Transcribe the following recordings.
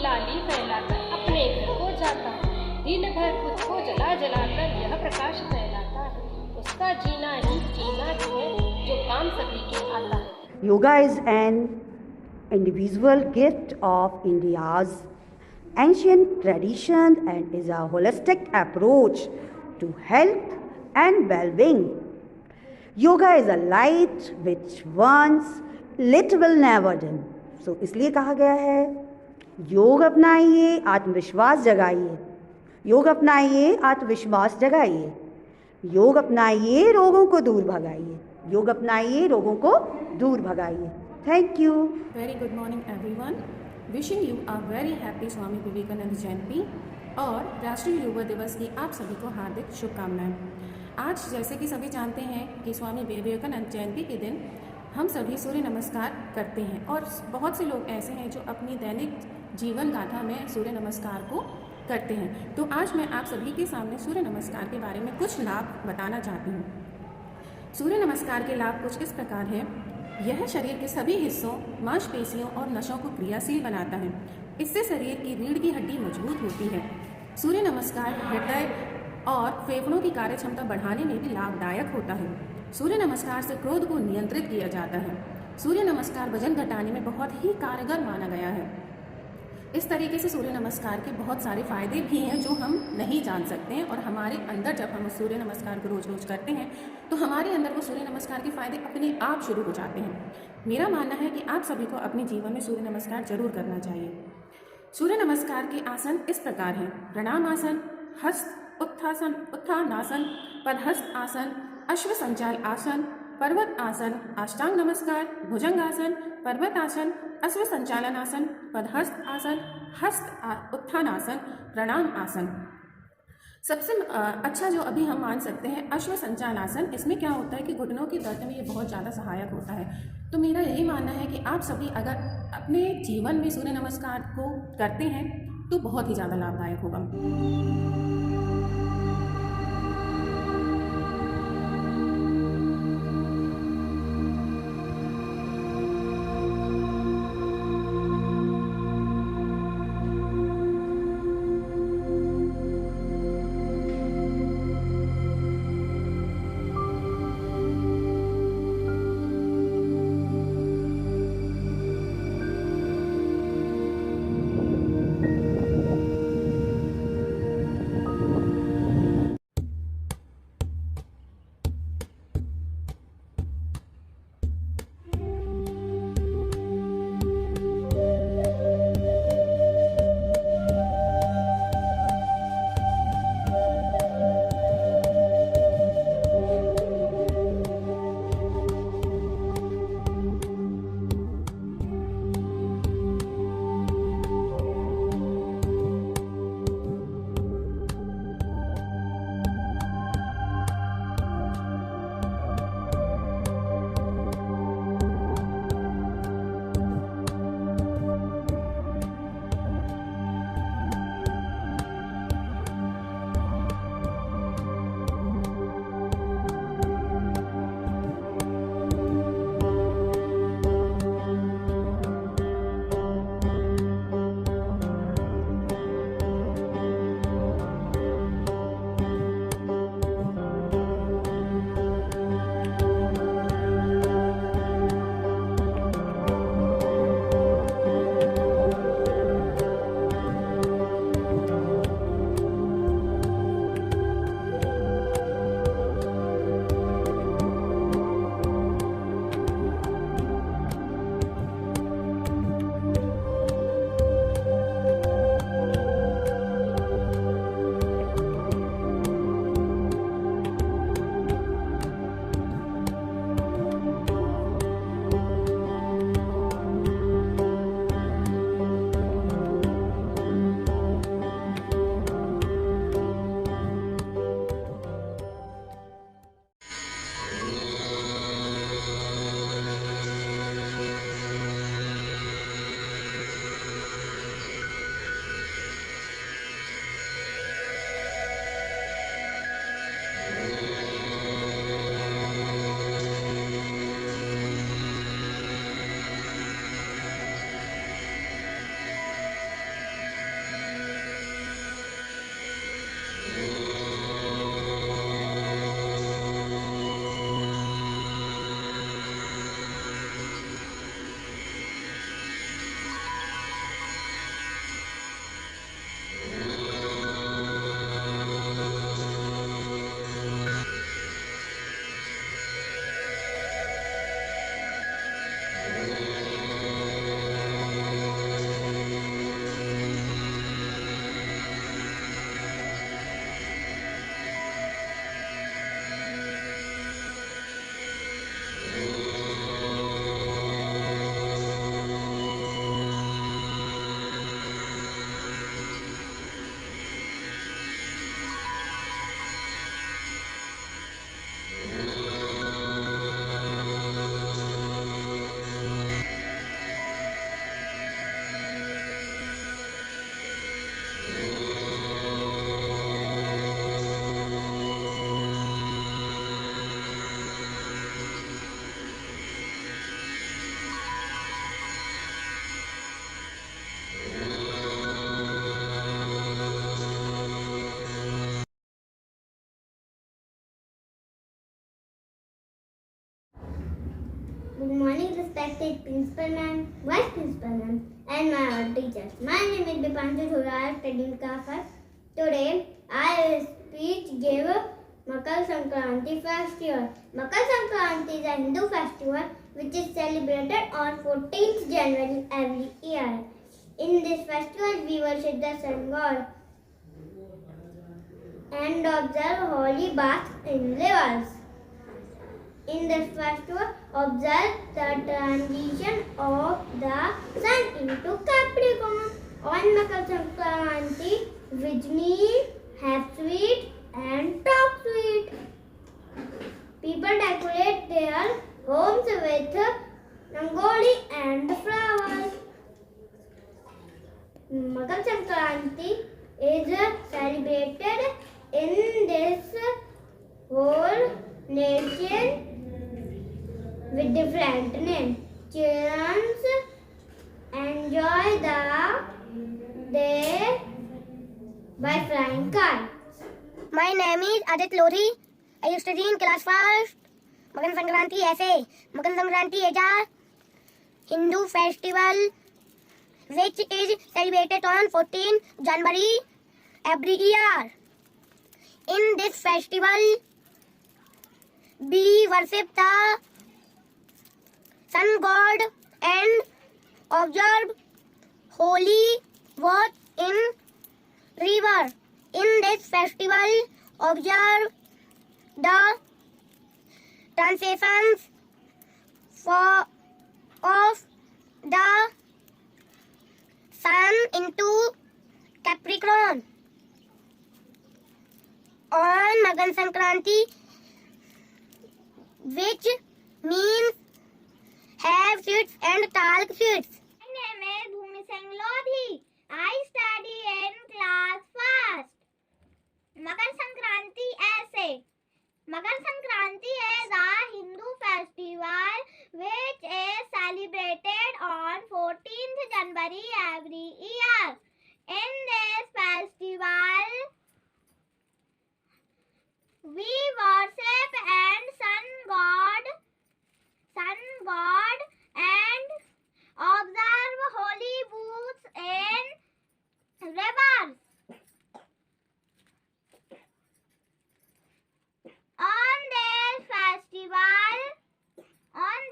लाली फैलाकर अपने घर को जाता है। दिन भर खुद को जला जलाकर यह प्रकाश फैलाता है। उसका जीना ही जीना ही है जो काम सभी के आता है। Yoga is an individual gift of India's ancient tradition and is a holistic approach to health and well-being. Yoga is a light which once lit will never dim. So इसलिए कहा गया है योग अपनाइए, आत्मविश्वास जगाइए। योग अपनाइए, आत्मविश्वास जगाइए। योग अपनाइए, रोगों को दूर भगाइए। योग अपनाइए, रोगों को दूर भगाइए। Thank you. Very good morning everyone. Wishing you a very happy Swami Vivekananda Jayanti और राष्ट्रीय योगा दिवस की आप सभी को हार्दिक शुभकामनाएं। आज जैसे कि सभी जानते हैं कि स्वामी विवेकानंद जयंती के दिन हम सभी सूर्य नमस्कार करते हैं और बहुत से लोग ऐसे हैं जो अपनी दैनिक जीवन गाथा में सूर्य नमस्कार को करते हैं। तो आज मैं आप सभी के सामने सूर्य नमस्कार के बारे में कुछ लाभ बताना चाहती हूँ। सूर्य नमस्कार के लाभ कुछ इस प्रकार हैं। यह शरीर के सभी हिस्सों, मांसपेशियों और नसों को क्रियाशील बनाता है। इससे शरीर की रीढ़ की हड्डी मजबूत होती है। सूर्य नमस्कार हृदय और फेफड़ों की कार्य क्षमता बढ़ाने में भी लाभदायक होता है। सूर्य नमस्कार से क्रोध को नियंत्रित किया जाता है। सूर्य नमस्कार वजन घटाने में बहुत ही कारगर माना गया है। इस तरीके से सूर्य नमस्कार के बहुत सारे फायदे भी हैं जो हम नहीं जान सकते हैं और हमारे अंदर जब हम सूर्य नमस्कार को रोज रोज करते हैं तो हमारे अंदर वो सूर्य नमस्कार के फायदे अपने आप शुरू हो जाते हैं। मेरा मानना है कि आप सभी को अपने जीवन में सूर्य नमस्कार जरूर करना चाहिए। सूर्य नमस्कार के आसन इस प्रकार हैं। प्रणाम आसन, हस्त उत्थासन, उत्थानासन, पदहस्त आसन, अश्व संचाल आसन, पर्वत आसन, अष्टांग नमस्कार, भुजंग आसन, पर्वत आसन, अश्व संचालन आसन, पदहस्त आसन, हस्त उत्थान आसन, प्रणाम आसन। सबसे अच्छा जो अभी हम मान सकते हैं अश्व संचाल आसन। इसमें क्या होता है कि घुटनों के दर्द में ये बहुत ज़्यादा सहायक होता है। तो मेरा यही मानना है कि आप सभी अगर अपने जीवन में सूर्य नमस्कार को करते हैं तो बहुत ही ज़्यादा लाभदायक होगा। respected principal ma'am, vice principal ma'am, and my all teachers. My name is Dipanshu Thorar, studying class 5. Today, I will give Makar Sankranti festival. Makar Sankranti is a Hindu festival which is celebrated on 14th January every year. In this festival, we worship the sun god and observe holy baths in rivers. In this festival, observe the transition of the sun into Capricorn. On Makar Sankranti, which means have sweet and talk sweet. People decorate their homes with rangoli and flowers. Makar Sankranti is celebrated in this whole nation with different names. Children enjoy the day by flying kites. My name is Adit Lodhi. I study in class 5. Makar Sankranti ऐसे Makar Sankranti is a Hindu festival which is celebrated on 14 January every year. In this festival, we worship the sun god and observe holy baths in river. In this festival, observe the transitions of the sun into Capricorn. On Makar Sankranti, which means have sweets and talk sweets. My name is Bhumi Singh Lodhi. I study in class 1st. Makar Sankranti ऐसे Makar Sankranti is a Hindu festival which is celebrated on 14th January every year. In this festival, we worship and sun god and observe holy baths in rivers. On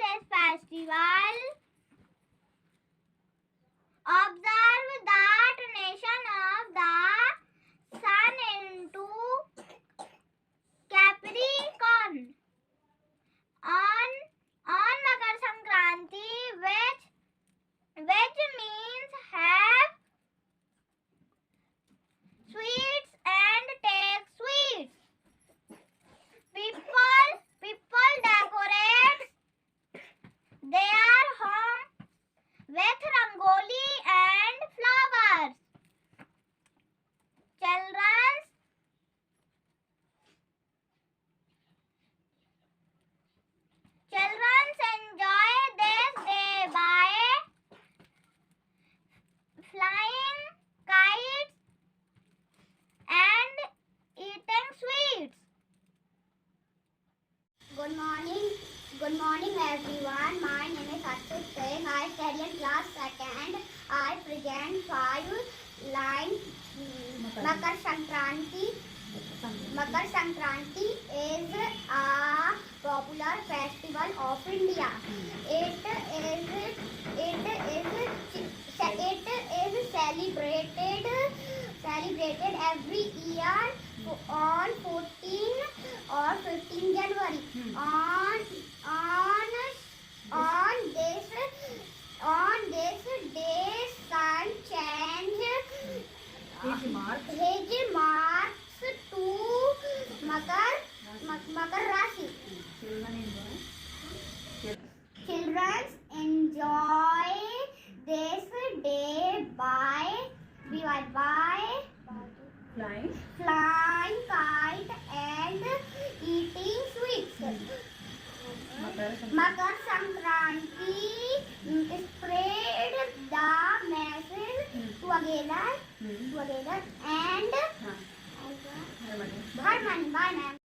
this festival, observe the transition of the sun into Capricorn. On Makar Sankranti, which means have sweets and take sweets. People decorate their home with rangoli and flowers. Children enjoy this day by flying kites and eating sweets. Good morning everyone. My name is Akshit Singh. I study in class 2nd. I present 5 lines. Makar Sankranti. Makar Sankranti is a popular festival of India. It is celebrated every year on 14 or 15 January. On this day, sun change his marks to Makar Rashi. Children enjoy this day by flying kite and eating sweets. Makar Sankranti spread the message together and Bye, ma'am.